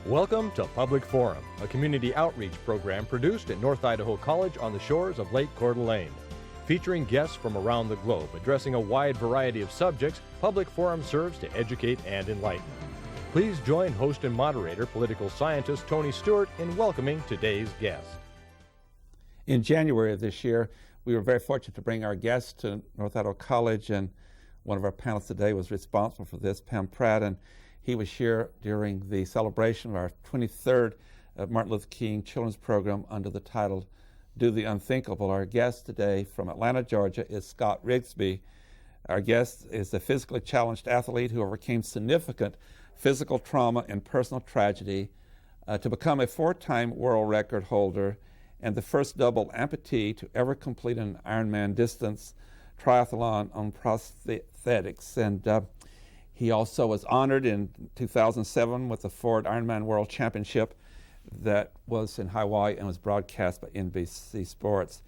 Welcome to Public Forum, a community outreach program produced at North Idaho College on the shores of Lake Coeur d'Alene. Featuring guests from around the globe addressing a wide variety of subjects, Public Forum serves to educate and enlighten. Please join host and moderator, political scientist Tony Stewart, in welcoming today's guest. In January of this year, we were very fortunate to bring our guest to North Idaho College, and one of our panelists today was responsible for this, Pam Pratt, and he was here during the celebration of our 23rd Martin Luther King Children's Program under the title, Do the Unthinkable. Our guest today from Atlanta, Georgia is Scott Rigsby. Our guest is a physically challenged athlete who overcame significant physical trauma and personal tragedy to become a 4-time world record holder and the first double amputee to ever complete an Ironman distance triathlon on prosthetics. And he also was honored in 2007 with the Ford Ironman World Championship that was in Hawaii and was broadcast by NBC Sports.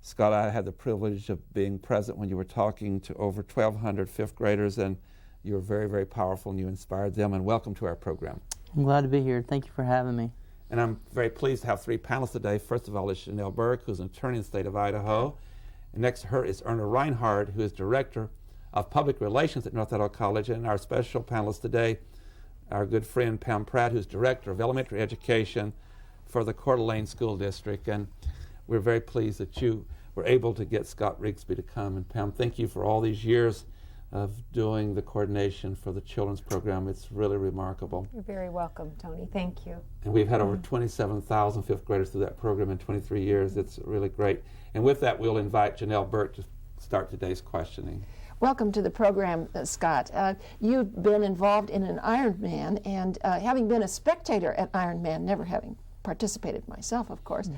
Scott, I had the privilege of being present when you were talking to over 1,200 fifth graders, and you were very, very powerful and you inspired them. And welcome to our program. I'm glad to be here. Thank you for having me. And I'm very pleased to have 3 panelists today. First of all is Chanel Burke, who's an attorney in the state of Idaho. And next to her is Erna Reinhardt, who is Director of Public Relations at North Idaho College. And our special panelist today, our good friend Pam Pratt, who's Director of Elementary Education for the Coeur d'Alene School District. And we're very pleased that you were able to get Scott Rigsby to come. And Pam, thank you for all these years of doing the coordination for the children's program. It's really remarkable. You're very welcome, Tony. Thank you. And we've had over 27,000 fifth graders through that program in 23 years. It's really great. And with that, we'll invite Janelle Burke to start today's questioning. Welcome to the program, Scott. You've been involved in an Ironman, and having been a spectator at Ironman, never having participated myself, of course,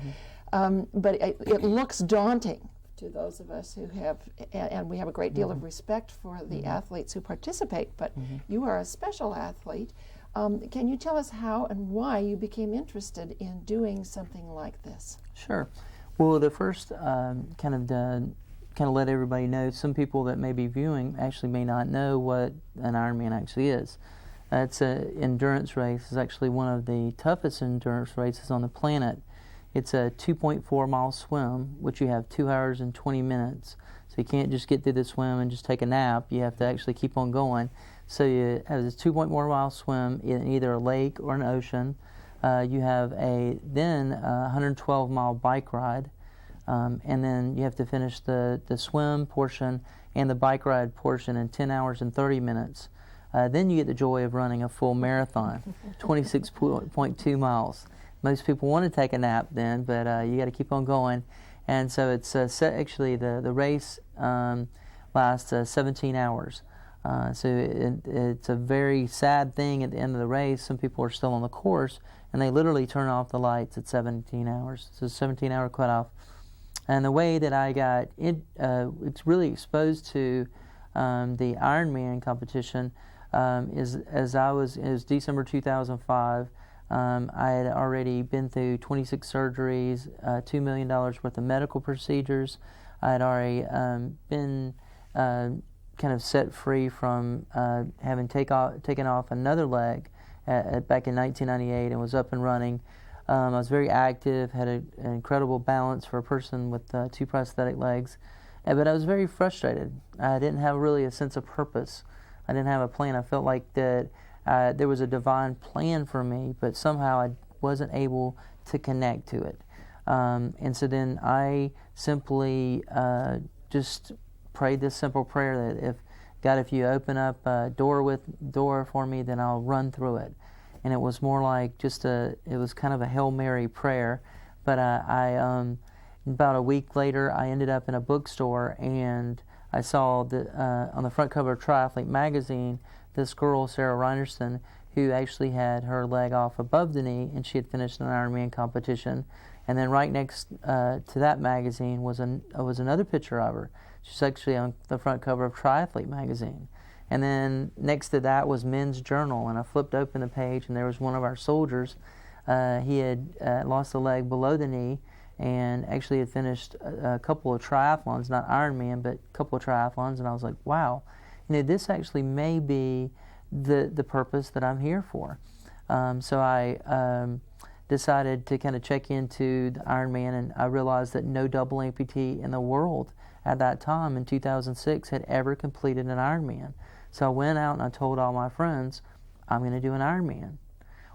but it looks daunting to those of us who have, and we have a great deal of respect for the athletes who participate, but you are a special athlete. Can you tell us how and why you became interested in doing something like this? Sure. Well, the first kind of let everybody know, some people that may be viewing actually may not know what an Ironman actually is. It's an endurance race. It's actually one of the toughest endurance races on the planet. It's a 2.4 mile swim, which you have 2 hours and 20 minutes. So you can't just get through the swim and just take a nap. You have to actually keep on going. So you have this 2.4 mile swim in either a lake or an ocean. You have a 112 mile bike ride. And then you have to finish the swim portion and the bike ride portion in 10 hours and 30 minutes. Then you get the joy of running a full marathon, 26.2 miles. Most people want to take a nap then, but you got to keep on going. And so it's actually the race lasts 17 hours. So it's a very sad thing at the end of the race. Some people are still on the course, and they literally turn off the lights at 17 hours. So 17-hour cutoff. And the way that I got it's really exposed to the Ironman competition is it was December 2005. I had already been through 26 surgeries, $2 million worth of medical procedures. I had already been kind of set free from having taken off another leg back in 1998 and was up and running. I was very active, had an incredible balance for a person with 2 prosthetic legs, but I was very frustrated. I didn't have really a sense of purpose. I didn't have a plan. I felt like that there was a divine plan for me, but somehow I wasn't able to connect to it. And so then I simply just prayed this simple prayer that if you open up a door for me, then I'll run through it. And it was more like it was kind of a Hail Mary prayer. But about a week later, I ended up in a bookstore, and I saw on the front cover of Triathlete magazine, this girl, Sarah Reinerson, who actually had her leg off above the knee, and she had finished an Ironman competition. And then right next to that magazine was another picture of her. She's actually on the front cover of Triathlete magazine. And then next to that was Men's Journal, and I flipped open the page, and there was one of our soldiers. He had lost a leg below the knee, and actually had finished a couple of triathlons, not Ironman, but a couple of triathlons, and I was like, wow, this actually may be the purpose that I'm here for. So I decided to kind of check into the Ironman, and I realized that no double amputee in the world at that time in 2006 had ever completed an Ironman. So I went out and I told all my friends, I'm going to do an Ironman.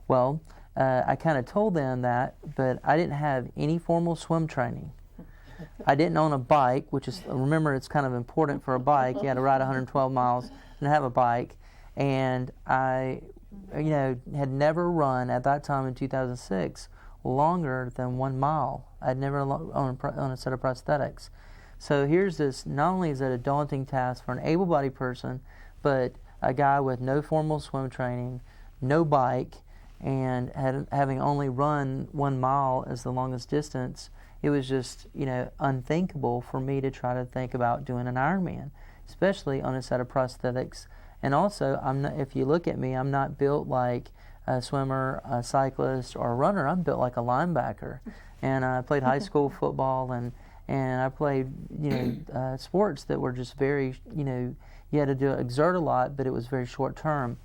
Well, I kind of told them that, but I didn't have any formal swim training. I didn't own a bike, which is, remember, it's kind of important for a bike. You had to ride 112 miles and have a bike. And I, had never run at that time in 2006 longer than 1 mile. I'd never owned a set of prosthetics. So here's this, not only is it a daunting task for an able-bodied person, but a guy with no formal swim training, no bike, and having only run 1 mile as the longest distance, it was just, unthinkable for me to try to think about doing an Ironman, especially on a set of prosthetics. And also, if you look at me, I'm not built like a swimmer, a cyclist, or a runner. I'm built like a linebacker. And I played high school football, and I played, sports that were just very, you had to exert a lot, but it was very short term.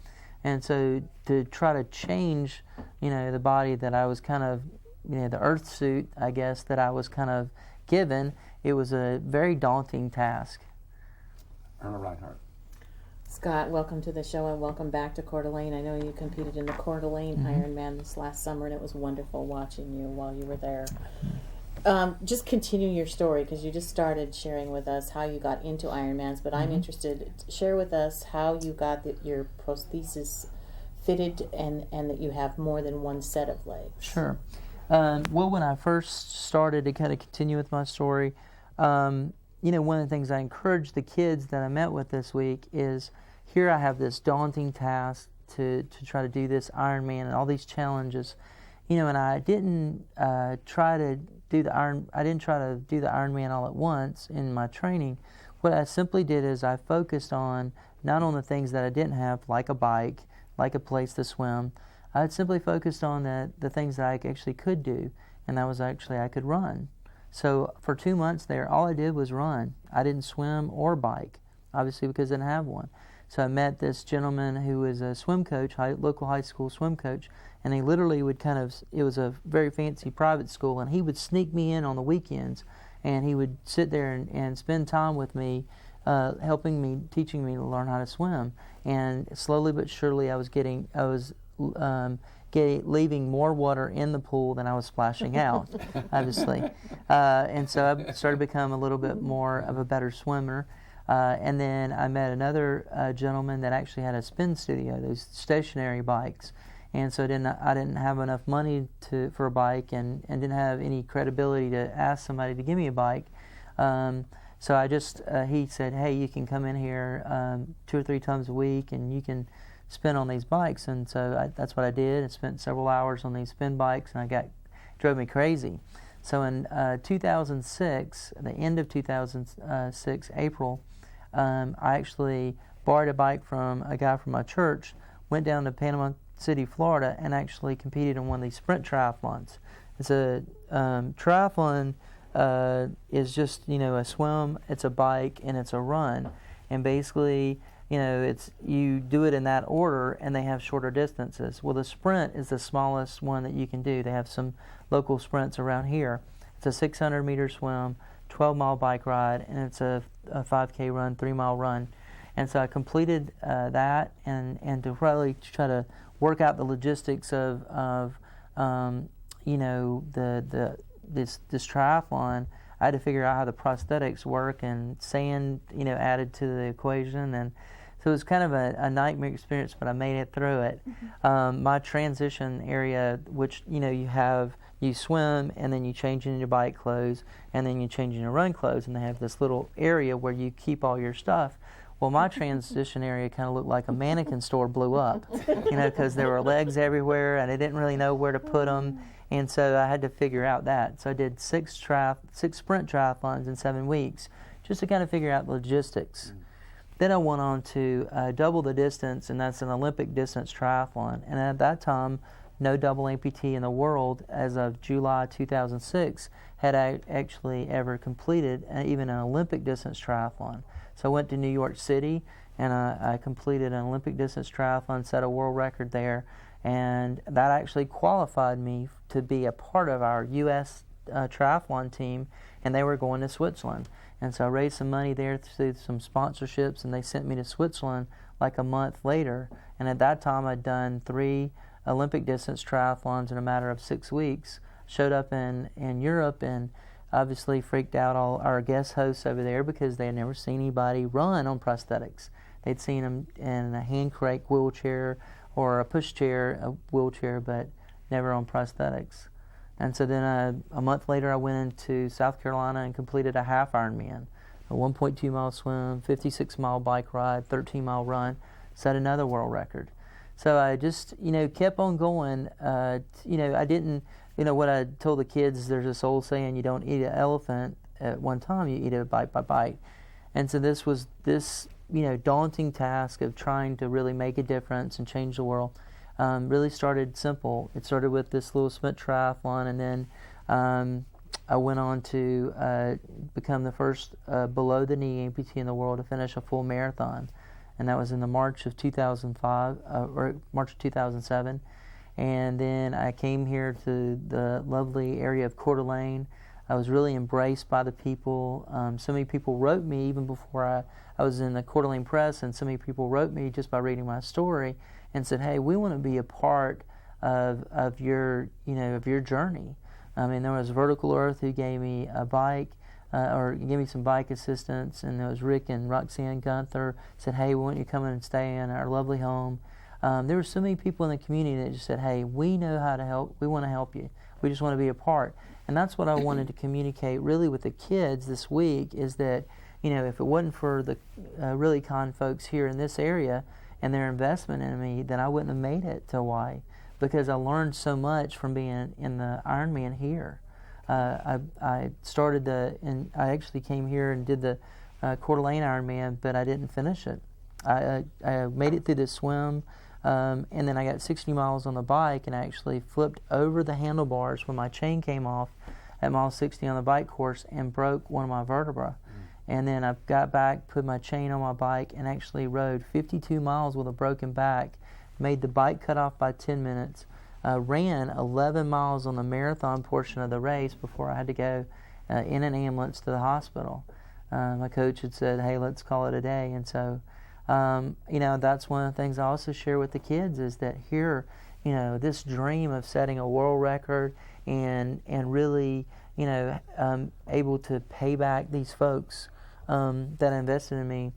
And so to try to change, the body that I was kind of, the earth suit, I guess, that I was kind of given, it was a very daunting task. Erna Reinhardt. Scott, welcome to the show and welcome back to Coeur d'Alene. I know you competed in the Coeur d'Alene Ironman this last summer, and it was wonderful watching you while you were there. Just continue your story, because you just started sharing with us how you got into Ironmans, but I'm interested, share with us how you got your prosthesis fitted and that you have more than one set of legs. Sure. Well, when I first started, to kind of continue with my story, one of the things I encouraged the kids that I met with this week is, here I have this daunting task to try to do this Ironman and all these challenges, and I didn't try to do the Ironman all at once in my training. What I simply did is I focused on not on the things that I didn't have, like a bike, like a place to swim. I simply focused on the things that I actually could do, and that was actually I could run. So for 2 months there, all I did was run. I didn't swim or bike, obviously, because I didn't have one. So I met this gentleman who was a swim coach, local high school swim coach, and he literally would it was a very fancy private school, and he would sneak me in on the weekends, and he would sit there and spend time with me, helping me, teaching me to learn how to swim. And slowly but surely I was leaving more water in the pool than I was splashing out, obviously. And so I started to become a little bit more of a better swimmer. And then I met another gentleman that actually had a spin studio, those stationary bikes. And so I didn't have enough money for a bike, and didn't have any credibility to ask somebody to give me a bike. So I just, he said, hey, you can come in here 2 or 3 times a week, and you can spin on these bikes. And so that's what I did. I spent several hours on these spin bikes, and drove me crazy. So in 2006, the end of 2006, April, I actually borrowed a bike from a guy from my church, went down to Panama City, Florida, and actually competed in one of these sprint triathlons. It's a triathlon is just, a swim, it's a bike, and it's a run. And basically, you do it in that order, and they have shorter distances. Well, the sprint is the smallest one that you can do. They have some local sprints around here. It's a 600-meter swim, 12-mile bike ride, and it's a 5K run, 3-mile run. And so I completed that, and to really try to work out the logistics of this triathlon, I had to figure out how the prosthetics work, and sand, added to the equation. And so it was kind of a nightmare experience, but I made it through it. My transition area, which, you swim, and then you change into your bike clothes, and then you change into run clothes, and they have this little area where you keep all your stuff. Well, my transition area kind of looked like a mannequin store blew up, because there were legs everywhere, and I didn't really know where to put them. And so I had to figure out that. So I did 6 sprint triathlons in 7 weeks, just to kind of figure out the logistics. Then I went on to double the distance, and that's an Olympic distance triathlon. And at that time, no double amputee in the world, as of July 2006, had actually ever completed even an Olympic distance triathlon. So I went to New York City, and I completed an Olympic distance triathlon, set a world record there. And that actually qualified me to be a part of our U.S. Triathlon team, and they were going to Switzerland. And so I raised some money there through some sponsorships, and they sent me to Switzerland like a month later. And at that time, I'd done 3 Olympic distance triathlons in a matter of 6 weeks. Showed up in Europe and obviously freaked out all our guest hosts over there because they had never seen anybody run on prosthetics. They'd seen them in a hand crank wheelchair or a pushchair, a wheelchair, but never on prosthetics. And so then a month later, I went into South Carolina and completed a half Ironman, a 1.2 mile swim, 56 mile bike ride, 13 mile run, set another world record. So I just, kept on going. I didn't, what I told the kids is there's this old saying, you don't eat an elephant at one time, you eat it bite by bite. And so this was daunting task of trying to really make a difference and change the world. Really started simple. It started with this little Smith triathlon, and then I went on to become the first below-the-knee amputee in the world to finish a full marathon, and that was in the March of 2005 or March of 2007. And then I came here to the lovely area of Coeur d'Alene. I was really embraced by the people. So many people wrote me even before I was in the Coeur d'Alene Press, and so many people wrote me just by reading my story and said, "Hey, we want to be a part of your journey." I mean, there was Vertical Earth who gave me a bike, or gave me some bike assistance, and there was Rick and Roxanne Gunther said, "Hey, we want you to come in and stay in our lovely home." There were so many people in the community that just said, "Hey, we know how to help. We want to help you. We just want to be a part." And that's what I wanted to communicate really with the kids this week, is that, if it wasn't for the really kind folks here in this area and their investment in me, then I wouldn't have made it to Hawaii, because I learned so much from being in the Ironman here. I started and I actually came here and did the Coeur d'Alene Ironman, but I didn't finish it. I made it through the swim, and then I got 60 miles on the bike and I actually flipped over the handlebars when my chain came off at mile 60 on the bike course and broke one of my vertebrae. And then I got back, put my chain on my bike, and actually rode 52 miles with a broken back, made the bike cut off by 10 minutes, ran 11 miles on the marathon portion of the race before I had to go in an ambulance to the hospital. My coach had said, "Hey, let's call it a day." And so, that's one of the things I also share with the kids, is that here, this dream of setting a world record and really, able to pay back these folks that invested in me,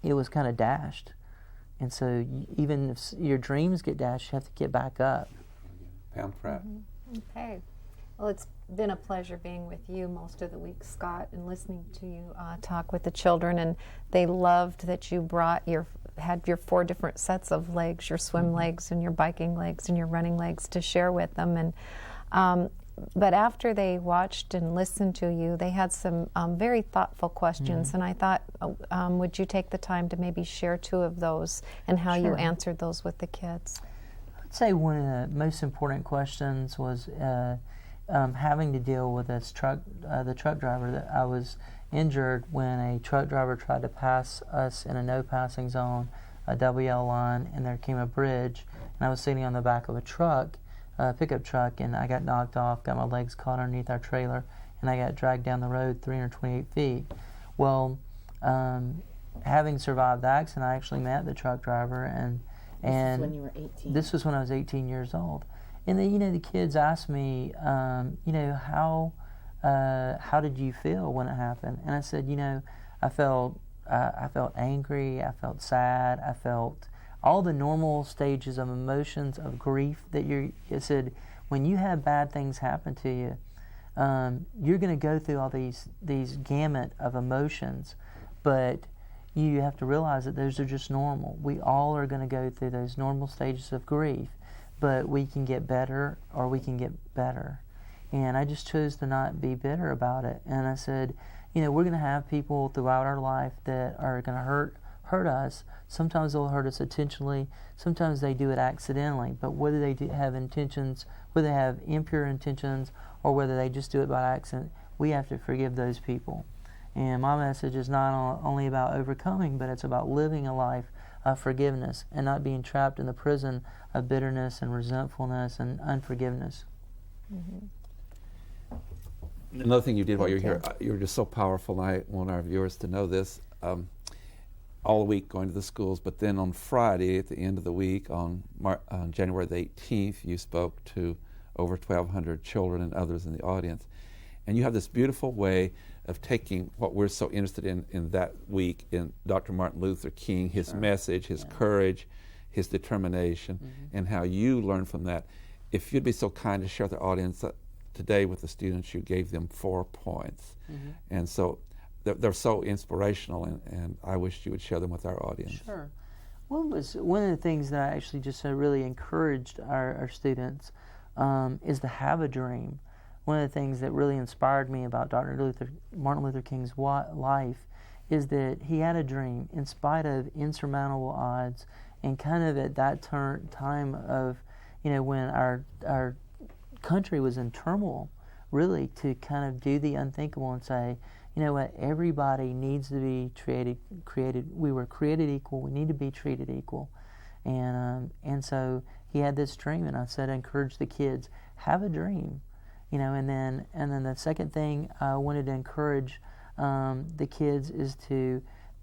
it was kind of dashed. And so even if your dreams get dashed, you have to get back up. Pam Pratt. Okay. Well, it's been a pleasure being with you most of the week, Scott, and listening to you talk with the children. And they loved that you had your 4 different sets of legs, your swim legs and your biking legs and your running legs, to share with them. And but after they watched and listened to you, they had some very thoughtful questions, and I thought, would you take the time to maybe share 2 of those and how you answered those with the kids? I'd say one of the most important questions was having to deal with this the truck driver. That I was injured when a truck driver tried to pass us in a no passing zone, a WL line, and there came a bridge, and I was sitting on the back of a truck, pickup truck, and I got knocked off, got my legs caught underneath our trailer, and I got dragged down the road 328 feet. Well, having survived the accident, I actually met the truck driver, and this is when you were 18. This was when I was 18 years old. And the kids asked me, how did you feel when it happened? And I said, I felt angry, I felt sad, I felt all the normal stages of emotions, of grief that I said, when you have bad things happen to you, you're going to go through all these gamut of emotions, but you have to realize that those are just normal. We all are going to go through those normal stages of grief, but we can get better or we can get better. And I just chose to not be bitter about it. And I said, we're going to have people throughout our life that are going to hurt us. Sometimes they'll hurt us intentionally. Sometimes they do it accidentally. But whether they have intentions, whether they have impure intentions, or whether they just do it by accident, we have to forgive those people. And my message is not only about overcoming, but it's about living a life of forgiveness and not being trapped in the prison of bitterness and resentfulness and unforgiveness. Another thing you did while you were here, you were just so powerful, and I want our viewers to know this. All week going to the schools, but then on Friday at the end of the week, on January the 18th, you spoke to over 1,200 children and others in the audience. And you have this beautiful way of taking what we're so interested in that week, in Dr. Martin Luther King, his message, his courage, his determination, and how you learn from that. If you'd be so kind to share with the audience today with the students, you gave them 4 points. And so they're so inspirational, and I wish you would share them with our audience. Sure. One of the things that I actually just really encouraged our students is to have a dream. One of the things that really inspired me about Martin Luther King's life is that he had a dream in spite of insurmountable odds, and kind of at that time of, when our country was in turmoil, really to kind of do the unthinkable and say, you know what, everybody needs to be created. We were created equal. We need to be treated equal. And so he had this dream, and I said, encourage the kids, have a dream. And then the second thing I wanted to encourage the kids is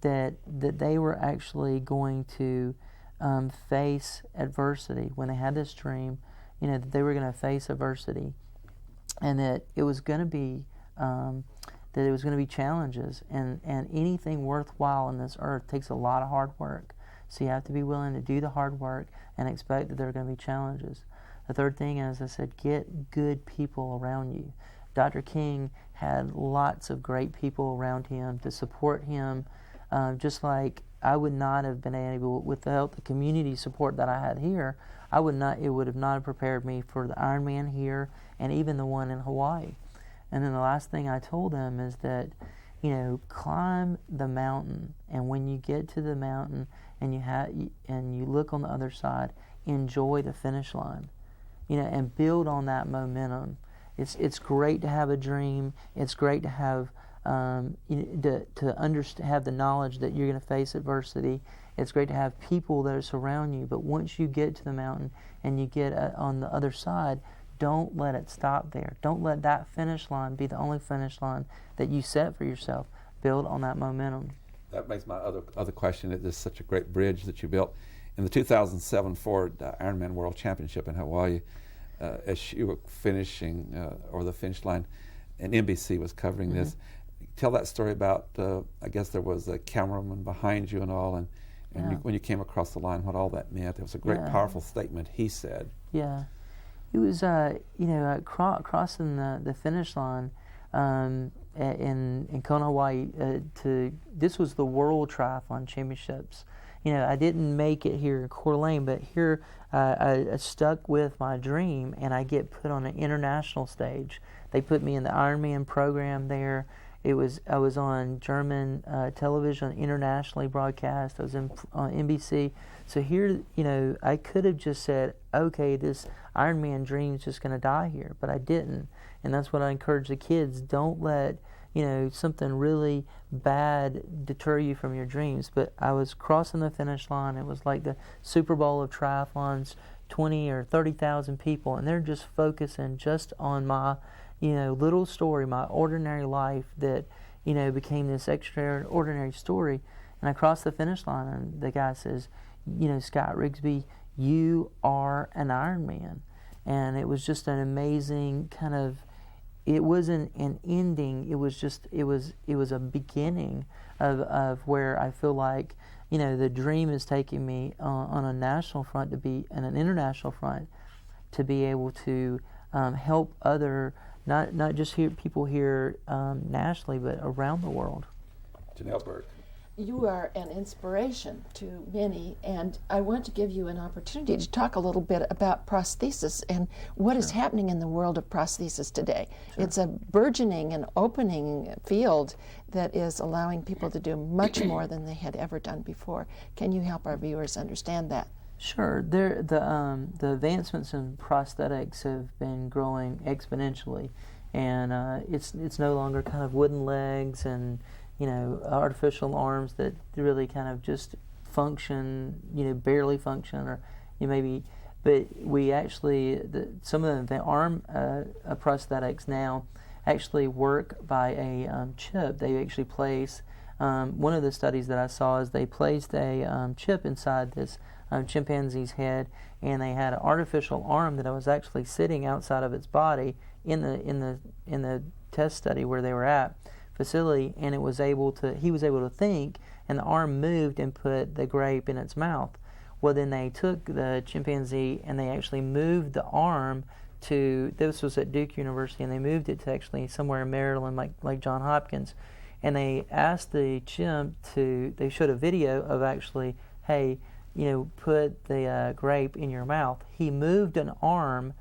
that they were actually going to face adversity when they had this dream. That they were going to face adversity, and that it was going to be challenges, and anything worthwhile in this earth takes a lot of hard work. So you have to be willing to do the hard work and expect that there are going to be challenges. The third thing, as I said, get good people around you. Dr. King had lots of great people around him to support him, just like I would not have been able, without the community support that I had here, it would have not prepared me for the Ironman here and even the one in Hawaii. And then the last thing I told them is that, climb the mountain, and when you get to the mountain and you look on the other side, enjoy the finish line, and build on that momentum. It's great to have a dream. It's great to have have the knowledge that you're going to face adversity. It's great to have people that surround you. But once you get to the mountain and you get on the other side, don't let it stop there. Don't let that finish line be the only finish line that you set for yourself. Build on that momentum. That makes my other question. It is such a great bridge that you built. In the 2007 Ford Ironman World Championship in Hawaii, as you were finishing over the finish line, and NBC was covering this. Tell that story about, I guess there was a cameraman behind you and all, and when you came across the line, what all that meant. It was a great, powerful statement he said. Yeah. It was, crossing the finish line in Kona, Hawaii. This was the World Triathlon Championships. I didn't make it here in Coeur d'Alene, but here I stuck with my dream, and I get put on an international stage. They put me in the Ironman program there. I was on German television, internationally broadcast. I was on NBC. So here, I could have just said, okay, this Ironman dream is just going to die here, but I didn't. And that's what I encourage the kids. Don't let, something really bad deter you from your dreams. But I was crossing the finish line. It was like the Super Bowl of triathlons, 20 or 30,000 people, and they're just focusing just on my little story, my ordinary life that, became this extraordinary story. And I crossed the finish line, and the guy says, Scott Rigsby, you are an Ironman. And it was just an amazing kind of, it wasn't an ending, it was a beginning of where I feel like, the dream is taking me on a national front to be, and an international front, to be able to help other, not just people here nationally, but around the world. Janelle Burke. You are an inspiration to many, and I want to give you an opportunity to talk a little bit about prosthesis and what is happening in the world of prosthesis today. It's a burgeoning and opening field that is allowing people to do much more than they had ever done before. Can you help our viewers understand that? Sure. The advancements in prosthetics have been growing exponentially, and it's no longer kind of wooden legs and artificial arms that really kind of just function, barely function, or maybe. But we actually, some of the arm prosthetics now actually work by a chip. They actually place, one of the studies that I saw is they placed a chip inside this chimpanzee's head, and they had an artificial arm that was actually sitting outside of its body in the test study where they were at facility, and he was able to think, and the arm moved and put the grape in its mouth. Well, then they took the chimpanzee and they actually moved the arm to, this was at Duke University, and they moved it to actually somewhere in Maryland, like Johns Hopkins, and they asked the chimp they showed a video of actually, hey, put the grape in your mouth. He moved an arm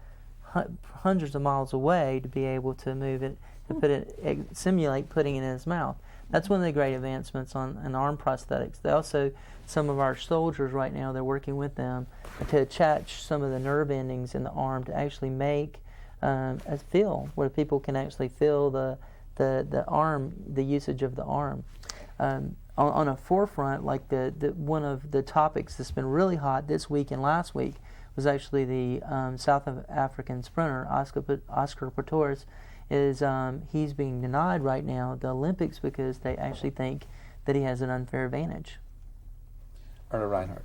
hundreds of miles away to be able to move it, to simulate putting it in his mouth. That's one of the great advancements on arm prosthetics. They also, some of our soldiers right now, they're working with them to attach some of the nerve endings in the arm to actually make a feel, where people can actually feel the arm, the usage of the arm. On a forefront, like one of the topics that's been really hot this week and last week was actually the South African sprinter, Oscar Pistorius. He's being denied right now the Olympics because they actually think that he has an unfair advantage. Erna Reinhardt.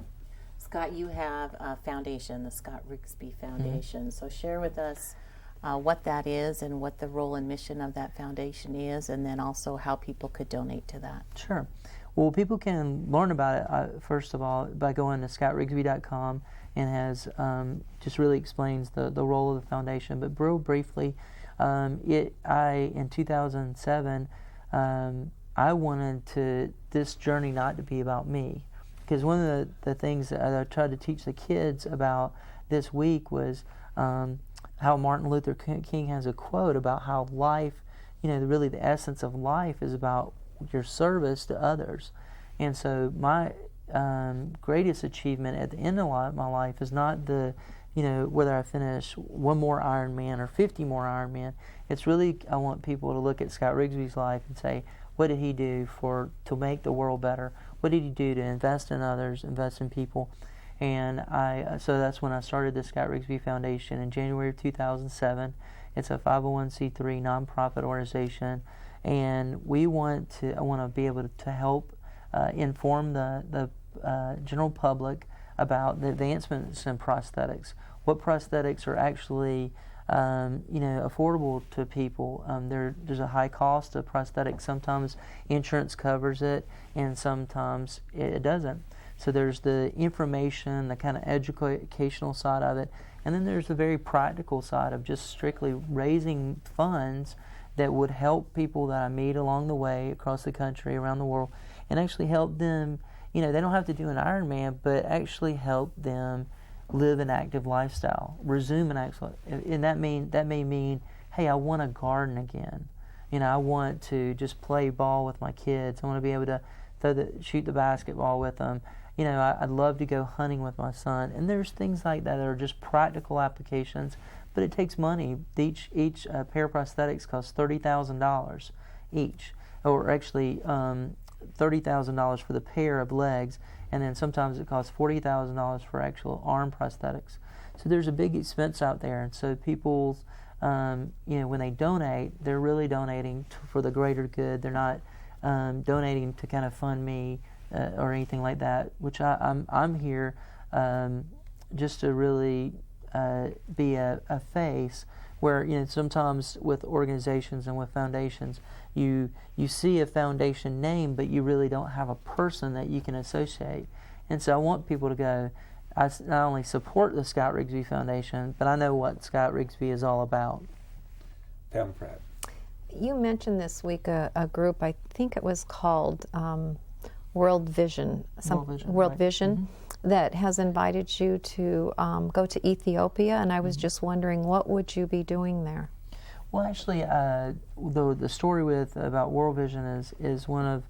Scott, you have a foundation, the Scott Rigsby Foundation. So share with us what that is and what the role and mission of that foundation is, and then also how people could donate to that. Sure. Well, people can learn about it, first of all, by going to scottrigsby.com, and has just really explains the role of the foundation. But real briefly, in 2007, I wanted this journey not to be about me. Because one of the things that I tried to teach the kids about this week was how Martin Luther King has a quote about how life, really the essence of life is about your service to others. And so my greatest achievement at the end of my life is not whether I finish one more Ironman or 50 more Ironman. It's really, I want people to look at Scott Rigsby's life and say, what did he do to make the world better? What did he do to invest in others, invest in people? And so that's when I started the Scott Rigsby Foundation in January of 2007. It's a 501c3 nonprofit organization, and I want to be able to help inform the general public about the advancements in prosthetics. What prosthetics are actually affordable to people. There's a high cost of prosthetics. Sometimes insurance covers it, and sometimes it doesn't. So there's the information, the kind of educational side of it, and then there's the very practical side of just strictly raising funds that would help people that I meet along the way across the country, around the world, and actually help them. They don't have to do an Ironman, but actually help them live an active lifestyle, resume an active, and that may mean, hey, I want to garden again. I want to just play ball with my kids. I want to be able to shoot the basketball with them. I'd love to go hunting with my son. And there's things like that are just practical applications, but it takes money. Each pair of prosthetics costs $30,000 each, or actually $30,000 for the pair of legs, and then sometimes it costs $40,000 for actual arm prosthetics. So there's a big expense out there, and so people, when they donate, they're really donating for the greater good. They're not donating to kind of fund me or anything like that. Which I'm here just to really be a face where sometimes with organizations and with foundations, you see a foundation name, but you really don't have a person that you can associate. And so I want people to go, I not only support the Scott Rigsby Foundation, but I know what Scott Rigsby is all about. Pam Pratt. You mentioned this week a group, I think it was called World Vision. Right. Vision. That has invited you to go to Ethiopia, and I was just wondering, what would you be doing there? Well, actually, the story about World Vision is one of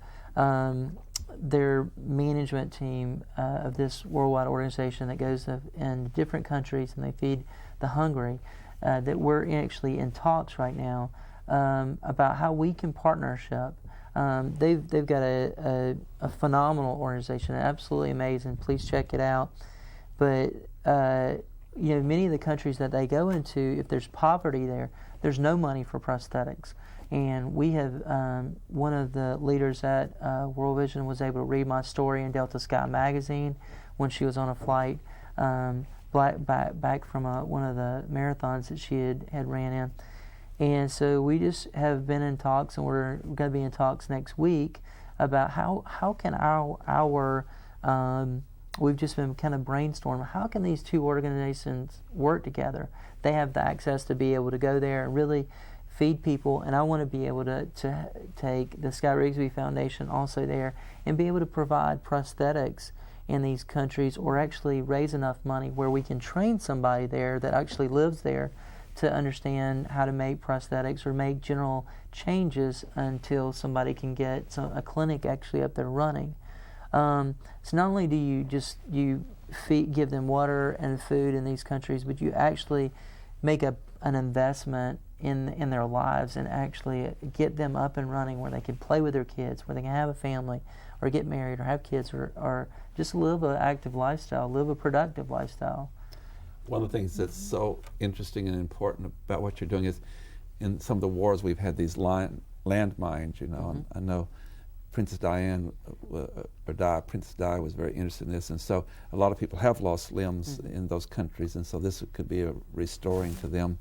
their management team of this worldwide organization that goes in different countries, and they feed the hungry. That we're actually in talks right now about how we can partnership They've got a phenomenal organization, absolutely amazing. Please check it out. But you know, many of the countries that they go into, if there's poverty there, there's no money for prosthetics. And we have one of the leaders at World Vision was able to read my story in Delta Sky magazine when she was on a flight back from one of the marathons that she had ran in. And so we just have been in talks, and we're going to be in talks next week about how can our we've just been kind of brainstorming, how can these two organizations work together? They have the access to be able to go there and really feed people, and I want to be able to take the Scott Rigsby Foundation also there and be able to provide prosthetics in these countries, or actually raise enough money where we can train somebody there that actually lives there to understand how to make prosthetics or make general changes until somebody can get a clinic actually up there running. So not only do you give them water and food in these countries, but you actually make an investment in their lives and actually get them up and running where they can play with their kids, where they can have a family or get married or have kids or just live an active lifestyle, live a productive lifestyle. One of the things that's so interesting and important about what you're doing is in some of the wars we've had these landmines, you know, and I know Princess Di was very interested in this, and so a lot of people have lost limbs in those countries, and so this could be a restoring to them,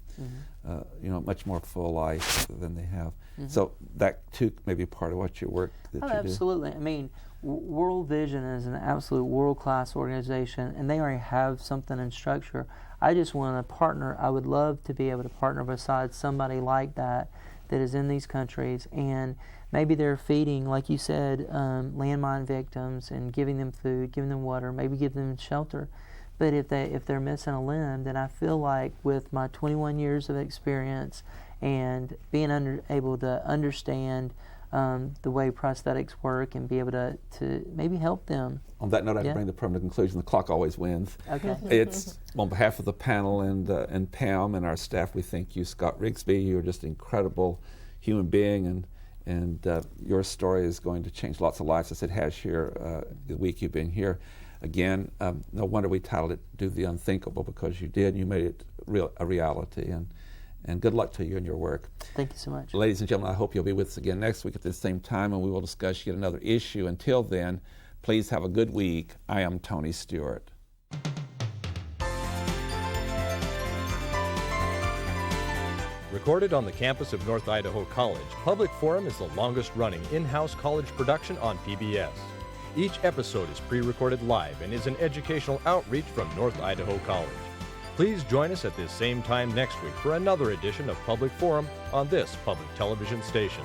you know, much more full life than they have. So that too may be part of what your work that you do. Absolutely. I mean, World Vision is an absolute world-class organization, and they already have something in structure. I just want to partner. I would love to be able to partner beside somebody like that is in these countries, and maybe they're feeding, like you said, landmine victims and giving them food, giving them water, maybe give them shelter. But if they're missing a limb, then I feel like with my 21 years of experience and being able to understand the way prosthetics work and be able to maybe help them. On that note, I have to bring the permanent conclusion. The clock always wins. Okay. It's on behalf of the panel and Pam and our staff, we thank you, Scott Rigsby. You're just an incredible human being, and your story is going to change lots of lives, as it has here the week you've been here. Again, no wonder we titled it "Do the Unthinkable," because you did. You made it a reality, and good luck to you in your work. Thank you so much. Ladies and gentlemen, I hope you'll be with us again next week at the same time, and we will discuss yet another issue. Until then, please have a good week. I am Tony Stewart. Recorded on the campus of North Idaho College, Public Forum is the longest-running in-house college production on PBS. Each episode is pre-recorded live and is an educational outreach from North Idaho College. Please join us at this same time next week for another edition of Public Forum on this public television station.